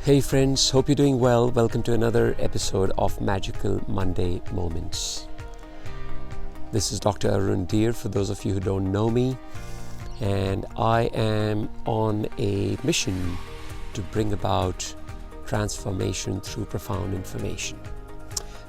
Hey friends, hope you're doing well. Welcome to another episode of Magical Monday Moments. This is Dr. Arun Dhir, for those of you who don't know me, and I am on a mission to bring about transformation through profound information.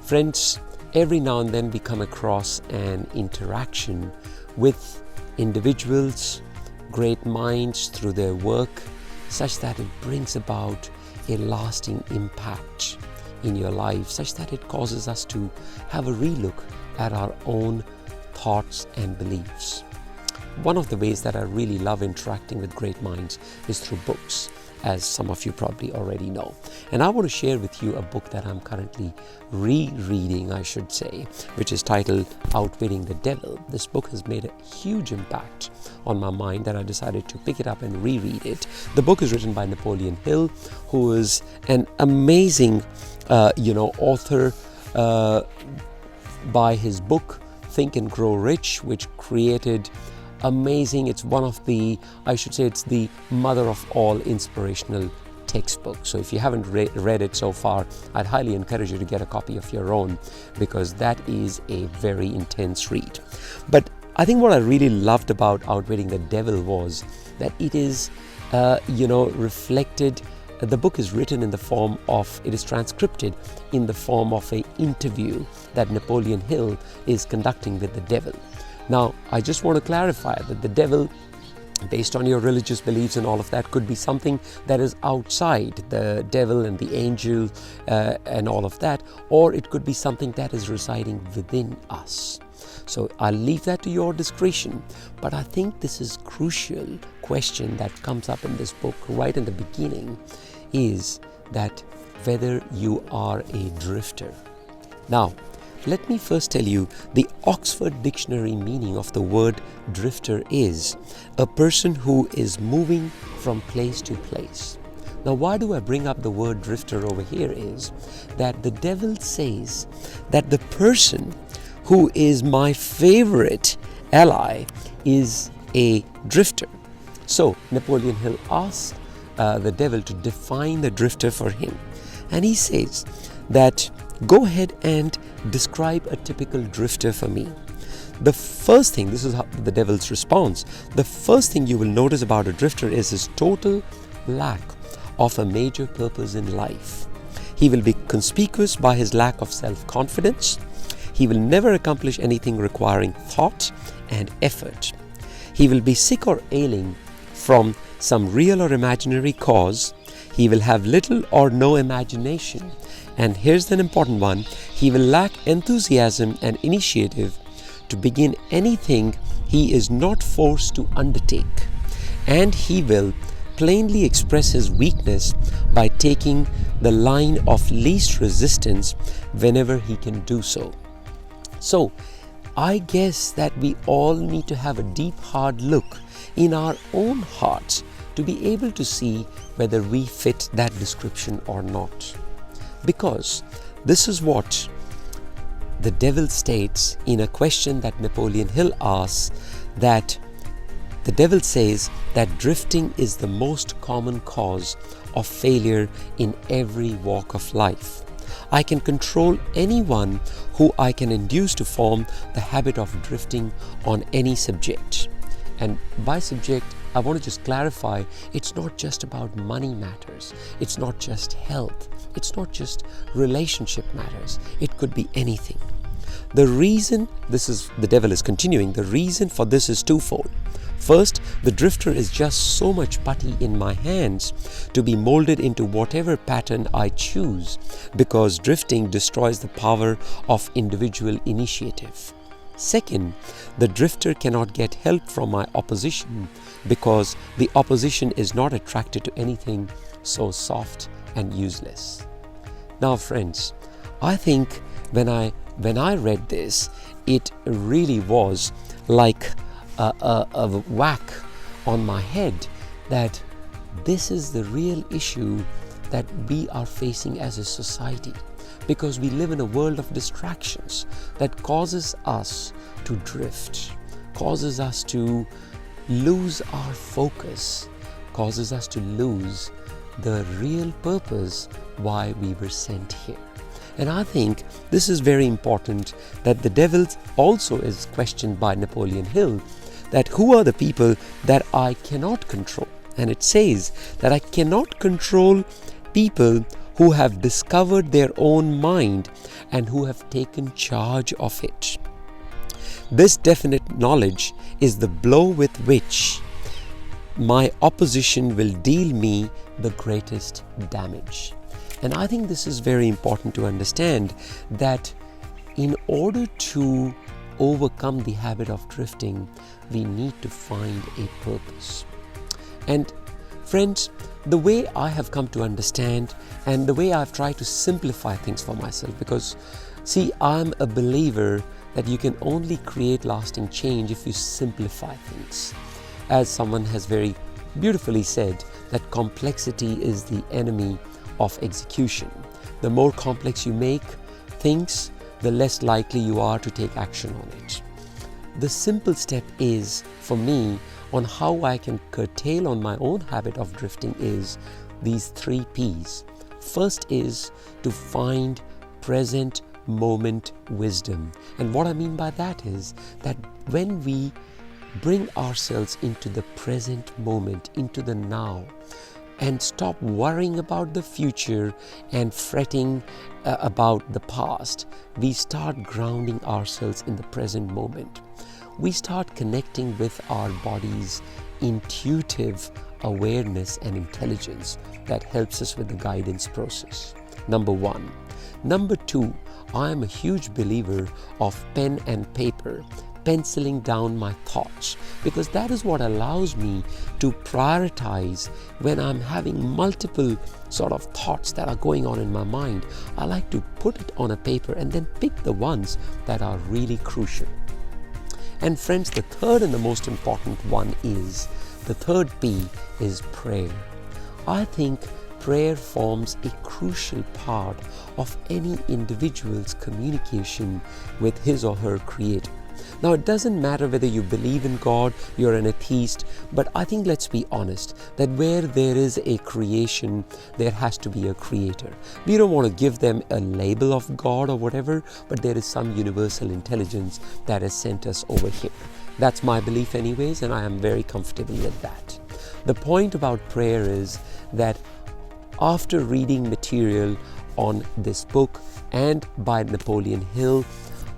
Friends, every now and then we come across an interaction with individuals, great minds through their work, such that it brings about a lasting impact in your life, such that it causes us to have a relook at our own thoughts and beliefs. One of the ways that I really love interacting with great minds is through books, as some of you probably already know. And I want to share with you a book that I'm currently rereading, I should say, which is titled Outwitting the Devil. This book has made a huge impact on my mind that I decided to pick it up and reread it. The book is written by Napoleon Hill, who is an amazing author by his book Think and Grow Rich, which created amazing, it's one of the, I should say it's the mother of all inspirational textbooks. So if you haven't read it so far, I'd highly encourage you to get a copy of your own, because that is a very intense read. But I think what I really loved about Outwitting the Devil was that it is reflected. The book is written in the form of, it is transcripted in the form of an interview that Napoleon Hill is conducting with the devil. Now, I just want to clarify that the devil, based on your religious beliefs and all of that, could be something that is outside, the devil and the angel and all of that, or it could be something that is residing within us. So I'll leave that to your discretion. But I think this is crucial question that comes up in this book right in the beginning, is that whether you are a drifter. Now, let me first tell you the Oxford Dictionary meaning of the word drifter is a person who is moving from place to place. Now, why do I bring up the word drifter over here is that the devil says that the person who is my favorite ally is a drifter. So Napoleon Hill asks the devil to define the drifter for him. And he says that, go ahead and describe a typical drifter for me. The first thing, this is the devil's response, the first thing you will notice about a drifter is his total lack of a major purpose in life. He will be conspicuous by his lack of self-confidence. He will never accomplish anything requiring thought and effort. He will be sick or ailing from some real or imaginary cause. He will have little or no imagination. And here's an important one, he will lack enthusiasm and initiative to begin anything he is not forced to undertake. And he will plainly express his weakness by taking the line of least resistance whenever he can do so. So, I guess that we all need to have a deep, hard look in our own hearts to be able to see whether we fit that description or not. Because this is what the devil states in a question that Napoleon Hill asks, that the devil says that drifting is the most common cause of failure in every walk of life. I can control anyone who I can induce to form the habit of drifting on any subject. And by subject, I want to just clarify, it's not just about money matters. It's not just health. It's not just relationship matters. It could be anything. The reason, the devil is continuing, the reason for this is twofold. First, the drifter is just so much putty in my hands to be molded into whatever pattern I choose, because drifting destroys the power of individual initiative. Second, the drifter cannot get help from my opposition, because the opposition is not attracted to anything so soft and useless. Now friends, I think when I read this, it really was like a whack on my head, that this is the real issue that we are facing as a society, because we live in a world of distractions that causes us to drift, causes us to lose our focus, causes us to lose the real purpose why we were sent here. And I think this is very important, that the devil also is questioned by Napoleon Hill, that who are the people that I cannot control? And it says that I cannot control people who have discovered their own mind and who have taken charge of it. This definite knowledge is the blow with which my opposition will deal me the greatest damage. And I think this is very important to understand, that in order to overcome the habit of drifting, we need to find a purpose. And friends, the way I have come to understand, and the way I've tried to simplify things for myself, because see, I'm a believer that you can only create lasting change if you simplify things. As someone has very beautifully said, that complexity is the enemy of execution. The more complex you make things, the less likely you are to take action on it. The simple step is, for me, on how I can curtail on my own habit of drifting is these 3 P's. First is to find present moment wisdom. And what I mean by that is that when we bring ourselves into the present moment, into the now, and stop worrying about the future and fretting about the past, we start grounding ourselves in the present moment. We start connecting with our body's intuitive awareness and intelligence that helps us with the guidance process. Number 1. Number 2, I am a huge believer of pen and paper, penciling down my thoughts, because that is what allows me to prioritize when I'm having multiple sort of thoughts that are going on in my mind. I like to put it on a paper and then pick the ones that are really crucial. And friends, the third and the most important one is, the third P is prayer. I think prayer forms a crucial part of any individual's communication with his or her Creator. Now, it doesn't matter whether you believe in God, you're an atheist, but I think, let's be honest, that where there is a creation, there has to be a creator. We don't want to give them a label of God or whatever, but there is some universal intelligence that has sent us over here. That's my belief anyways, and I am very comfortable with that. The point about prayer is that after reading material on this book and by Napoleon Hill,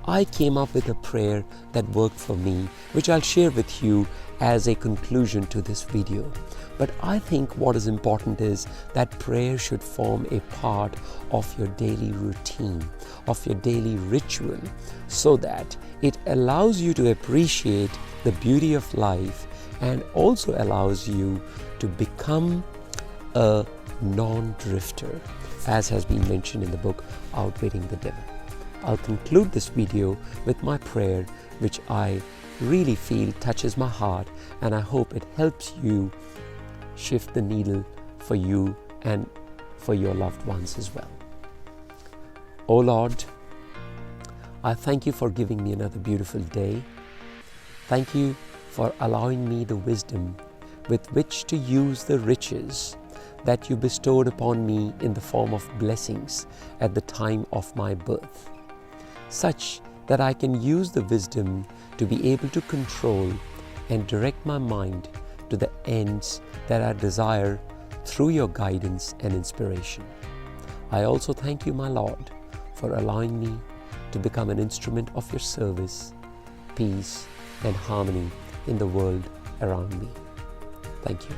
I came up with a prayer that worked for me, which I'll share with you as a conclusion to this video. But I think what is important is that prayer should form a part of your daily routine, of your daily ritual, so that it allows you to appreciate the beauty of life and also allows you to become a non-drifter, as has been mentioned in the book Outwitting the Devil. I'll conclude this video with my prayer, which I really feel touches my heart, and I hope it helps you shift the needle for you and for your loved ones as well. Oh Lord, I thank you for giving me another beautiful day. Thank you for allowing me the wisdom with which to use the riches that you bestowed upon me in the form of blessings at the time of my birth, such that I can use the wisdom to be able to control and direct my mind to the ends that I desire through your guidance and inspiration. I also thank you, my Lord, for allowing me to become an instrument of your service, peace, and harmony in the world around me. Thank you.